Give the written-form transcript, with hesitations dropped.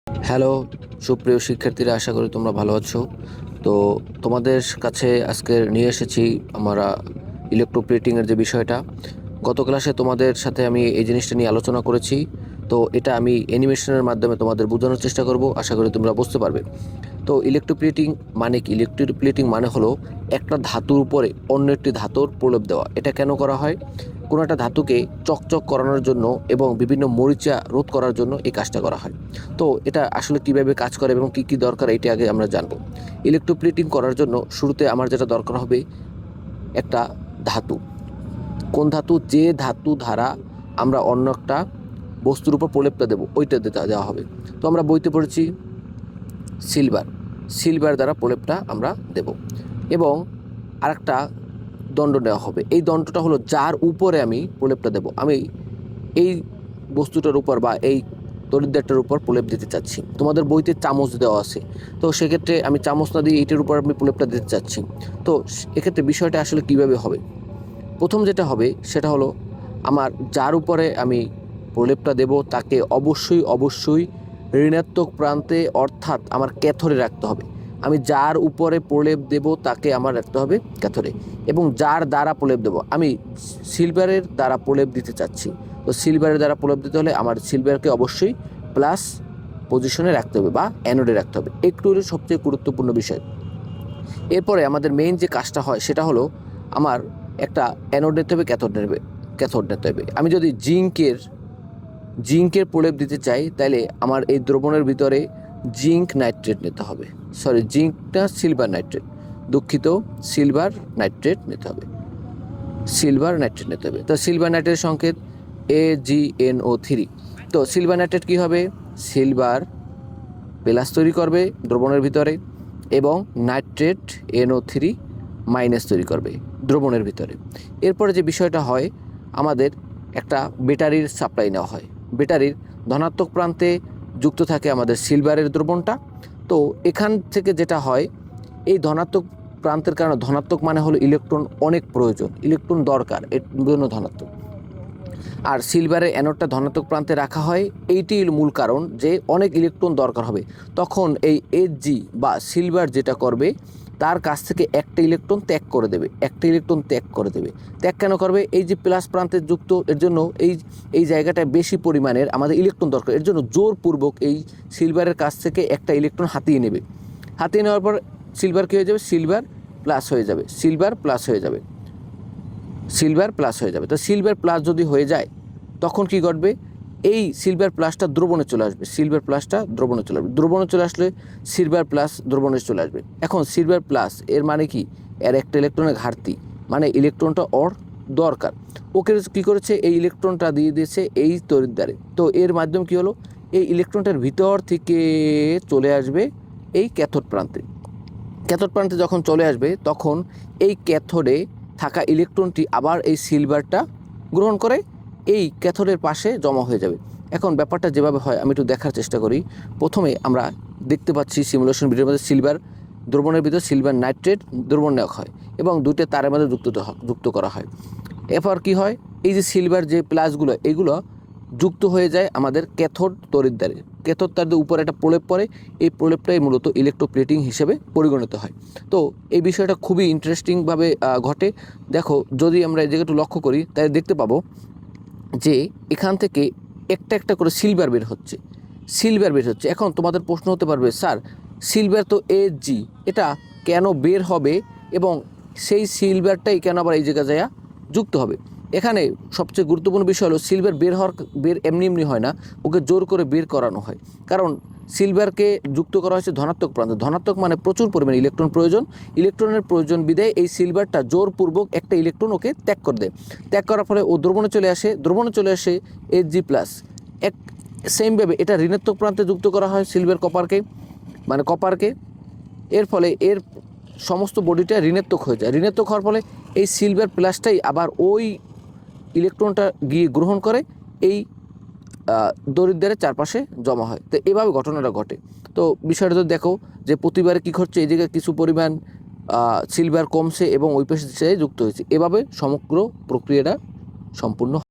Hello সুপ্রিয় শিক্ষার্থীরা, আশা করি তোমরা ভালো আছো। তো তোমাদের কাছে আজকে নিয়ে এসেছি আমরা ইলেকট্রোপ্লেটিংয়ের যে বিষয়টা। গত ক্লাসে তোমাদের সাথে আমি এই জিনিসটা নিয়ে আলোচনা করেছি। তো এটা আমি অ্যানিমেশনের মাধ্যমে তোমাদের বোঝানোর চেষ্টা করব, আশা করি তোমরা বুঝতে পারবে। তো ইলেকট্রোপ্লেটিং মানে কি? ইলেকট্রোপ্লেটিং মানে হলো একটা ধাতুর উপরে অন্য একটি ধাতুর প্রলেপ দেওয়া। এটা কেন করা হয়? কোনো একটা ধাতুকে চকচক করানোর জন্য এবং বিভিন্ন মরিচা রোধ করার জন্য এই কাজটা করা হয়। তো এটা আসলে কিভাবে কাজ করে এবং কী কী দরকার এটা আগে আমরা জানবো। ইলেকট্রোপ্লেটিং করার জন্য শুরুতে আমার যেটা দরকার হবে একটা ধাতু। কোন ধাতু? যে ধাতু দ্বারা আমরা অন্য একটা বস্তুর উপর প্রলেপটা দেবো ওইটা দেওয়া হবে। তো আমরা বইতে পড়েছি সিলভার দ্বারা প্রলেপটা আমরা দেব এবং আরেকটা দণ্ড নেওয়া হবে। এই দণ্ডটা হলো যার উপরে আমি প্রলেপটা দেব। আমি এই বস্তুটার উপর বা এই তরিদ্দারটার উপর প্রলেপ দিতে চাচ্ছি। তোমাদের বইতে চামচ দেওয়া আছে, তো সেক্ষেত্রে আমি চামচ না দিয়ে এইটার উপর আমি প্রলেপটা দিতে চাচ্ছি। তো এক্ষেত্রে বিষয়টা আসলে কিভাবে হবে? প্রথম যেটা হবে সেটা হলো আমার যার উপরে আমি প্রলেপটা দেব তাকে অবশ্যই ঋণাত্মক প্রান্তে অর্থাৎ আমার ক্যাথরে রাখতে হবে। আমি যার উপরে প্রলেপ দেব তাকে আমার রাখতে হবে ক্যাথরে, এবং যার দ্বারা প্রলেপ দেব আমি সিলভারের দ্বারা প্রলেপ দিতে চাচ্ছি। তো সিলভারের দ্বারা প্রলেপ দিতে হলে আমার সিলভারকে অবশ্যই প্লাস পজিশনে রাখতে হবে বা অ্যানোডে রাখতে হবে। একটু হলো সবচেয়ে গুরুত্বপূর্ণ বিষয়। এরপরে আমাদের মেইন যে কাজটা হয় সেটা হলো আমার একটা অ্যানোড নিতে হবে, ক্যাথোড নিতে হবে। আমি যদি জিঙ্কের প্রলেপ দিতে চাই তাহলে আমার এই দ্রবণের ভিতরে জিঙ্ক নাইট্রেট নিতে হবে। জিঙ্কটা সিলভার নাইট্রেট, দুঃখিত, সিলভার নাইট্রেট নিতে হবে। তো সিলভার নাইট্রেটের সংকেত AgNO3। তো সিলভার নাইট্রেট কী হবে? সিলভার প্লাস তৈরি করবে দ্রবণের ভিতরে এবং নাইট্রেট NO3 মাইনাস তৈরি করবে দ্রবণের ভিতরে। এরপরে যে বিষয়টা হয়, আমাদের একটা ব্যাটারির সাপ্লাই নেওয়া হয়। ব্যাটারির ধনাত্মক প্রান্তে যুক্ত থাকে আমাদের সিলভারের দ্রবণটা। তো এখান থেকে যেটা হয়, এই ধনাত্মক প্রান্তের কারণে, ধনাত্মক মানে হলো ইলেকট্রন অনেক প্রয়োজন, ইলেকট্রন দরকার, এর জন্য ধনাত্মক। আর সিলভারের অ্যানোডটা ধনাত্মক প্রান্তে রাখা হয়, এইটি মূল কারণ যে অনেক ইলেকট্রন দরকার হবে। তখন এই Hg বা সিলভার যেটা করবে, তার কাছ থেকে একটা ইলেকট্রন ত্যাগ করে দেবে। ত্যাগ কেন করবে? এই যে প্লাস প্রান্তে যুক্ত, এর জন্য এই জায়গাটায় বেশি পরিমাণের আমাদের ইলেকট্রন দরকার। এর জন্য জোরপূর্বক এই সিলভারের কাছ থেকে একটা ইলেকট্রন হাতিয়ে নেবে। হাতিয়ে নেওয়ার পর সিলভার কী হয়ে যাবে? সিলভার প্লাস হয়ে যাবে। তো সিলভার প্লাস যদি হয়ে যায় তখন কি ঘটবে? এই সিলভার প্লাসটা দ্রবণে চলে আসবে। দ্রবণে চলে আসলে সিলভার প্লাস দ্রবণে চলে আসবে। এখন সিলভার প্লাস এর মানে কি? এর একটা ইলেকট্রনের ঘাটতি, মানে ইলেকট্রনটা ওর দরকার। ওকে কী করেছে? এই ইলেকট্রনটা দিয়ে দিয়েছে এই তড়িৎদ্বারে। তো এর মাধ্যমে কী হলো? এই ইলেকট্রনটার ভিতর থেকে চলে আসবে এই ক্যাথোড প্রান্তে যখন চলে আসবে তখন এই ক্যাথোডে থাকা ইলেকট্রনটি আবার এই সিলভারটা গ্রহণ করে এই ক্যাথোডের পাশে জমা হয়ে যাবে। এখন ব্যাপারটা যেভাবে হয় আমি একটু দেখার চেষ্টা করি। প্রথমে আমরা দেখতে পাচ্ছি সিমুলেশন ভিডিওর মধ্যে সিলভার দ্রবণের ভিতরে সিলভার নাইট্রেট দ্রবণ নেওয়া হয় এবং দুইটা তারের মধ্যে যুক্ত করা হয়। এরপর কি হয়? এই যে সিলভার যে প্লাসগুলো, এগুলো যুক্ত হয়ে যায় আমাদের ক্যাথোড তড়িৎদ্বারে। ক্যাথোড তারের উপরে একটা প্রলেপ পড়ে, এই প্রলেপটাই মূলত ইলেকট্রোপ্লেটিং হিসেবে পরিগণিত হয়। তো এই বিষয়টা খুবই ইন্টারেস্টিংভাবে ঘটে। দেখো, যদি আমরা এই জায়গাটা লক্ষ্য করি তাহলে দেখতে পাবো যে এখান থেকে একটা করে সিলভার বের হচ্ছে। এখন তোমাদের প্রশ্ন হতে পারবে, স্যার সিলভার তো Ag, এটা কেন বের হবে এবং সেই সিলভারটাই কেন আবার এই জায়গায় যায় যুক্ত হবে? এখানে সবচেয়ে গুরুত্বপূর্ণ বিষয় হলো সিলভার বের এমনি হয় না, ওকে জোর করে বের করানো হয়। কারণ সিলভারকে যুক্ত করা হয়েছে ধনাত্মক প্রান্তে। ধনাত্মক মানে প্রচুর পরিমাণে ইলেকট্রনের প্রয়োজন বিধায় এই সিলভারটা জোরপূর্বক একটা ইলেকট্রন ওকে ত্যাগ করে দেয়। ত্যাগ করার ফলে ও দ্রবণে চলে আসে Hg প্লাস। সেমভাবে এটা ঋণাত্মক প্রান্তে যুক্ত করা হয় সিলভার কপারকে। এর ফলে এর সমস্ত বডিটা ঋণাত্মক হয়ে যায়। ঋণাত্মক হওয়ার ফলে এই সিলভার প্লাসটাই আবার ওই ইলেকট্রনটা গিয়ে গ্রহণ করে এই দরিদ্রের চারপাশে জমা হয়। তো এভাবে ঘটনাটা ঘটে। তো বিষয়টা তো দেখো যে প্রতিবারে কী ঘটছে, এই জায়গায় কিছু পরিমাণ সিলভার কমছে এবং ওই পাশে যুক্ত হয়েছে। এভাবে সমগ্র প্রক্রিয়াটা সম্পূর্ণ